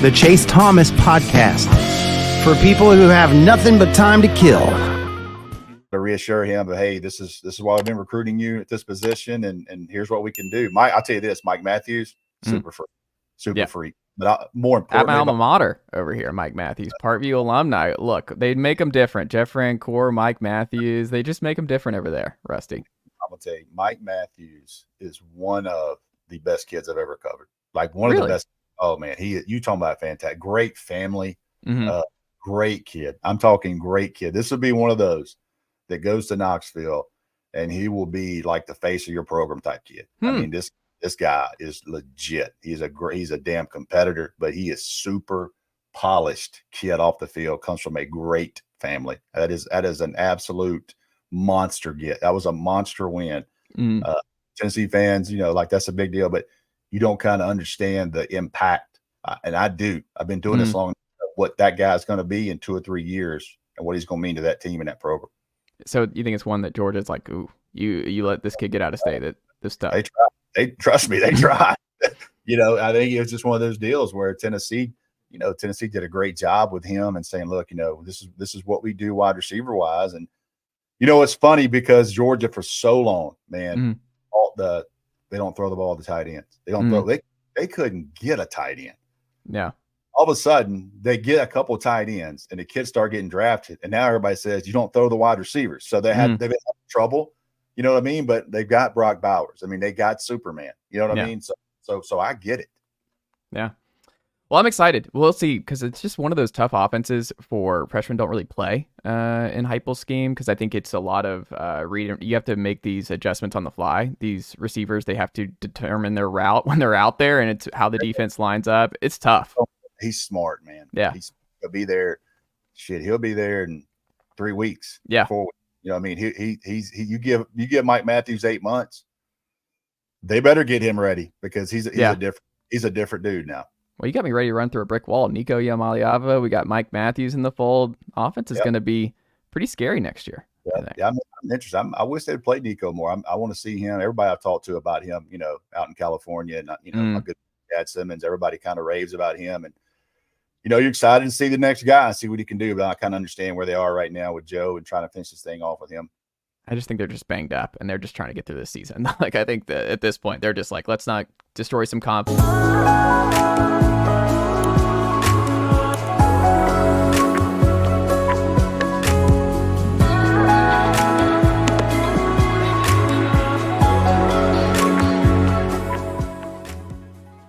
the Chase Thomas Podcast, for people who have nothing but time to kill. To reassure him, but hey, this is why I've been recruiting you at this position, and here's what we can do. I'll tell you this, Mike Matthews, super freak. But more importantly, at my alma mater over here, Mike Matthews, Parkview alumni. Look, they make them different. Jeff Rancourt, Mike Matthews, they just make them different over there, Rusty. I'm gonna tell you, Mike Matthews is one of the best kids I've ever covered. Like one of the best. Oh man, you talking about fantastic, great family, great kid. I'm talking great kid. This would be one of those that goes to Knoxville, and he will be like the face of your program type kid. I mean, this guy is legit. He's a damn competitor, but he is super polished kid off the field. Comes from a great family. That is an absolute monster get. That was a monster win. Tennessee fans, like that's a big deal, but you don't kind of understand the impact. And I do. I've been doing this long. What that guy's going to be in 2 or 3 years, and what he's going to mean to that team and that program. So you think it's one that Georgia's like, ooh, you let this kid get out of state? This stuff. They trust me. They try. I think it was just one of those deals where Tennessee did a great job with him and saying, look, this is what we do wide receiver wise. And it's funny because Georgia for so long, man, they don't throw the ball to tight ends. They don't throw. They couldn't get a tight end. Yeah. All of a sudden, they get a couple of tight ends, and the kids start getting drafted. And now everybody says you don't throw the wide receivers. So they've been having trouble. You know what I mean? But they've got Brock Bowers. I mean, they got Superman. You know what I mean? So I get it. Yeah. Well, I'm excited. We'll see, because it's just one of those tough offenses for freshmen don't really play in Heupel's scheme, because I think it's a lot of reading. You have to make these adjustments on the fly. These receivers, they have to determine their route when they're out there, and it's how the defense lines up. It's tough. He's smart, man. Yeah. He'll be there. He'll be there in 3 weeks. Yeah. 4 weeks. I mean, you give Mike Matthews 8 months, they better get him ready, because he's a different dude now. Well, you got me ready to run through a brick wall. Nico Yamaliava, we got Mike Matthews in the fold. Offense is going to be pretty scary next year. Yeah, I'm interested. I wish they'd play Nico more. I want to see him. Everybody I've talked to about him, out in California, and my good Dad Simmons, everybody kind of raves about him, and you're excited to see the next guy and see what he can do. But I kind of understand where they are right now with Joe and trying to finish this thing off with him. I just think they're just banged up, and they're just trying to get through this season. I think that at this point, they're just like, let's not destroy some comp.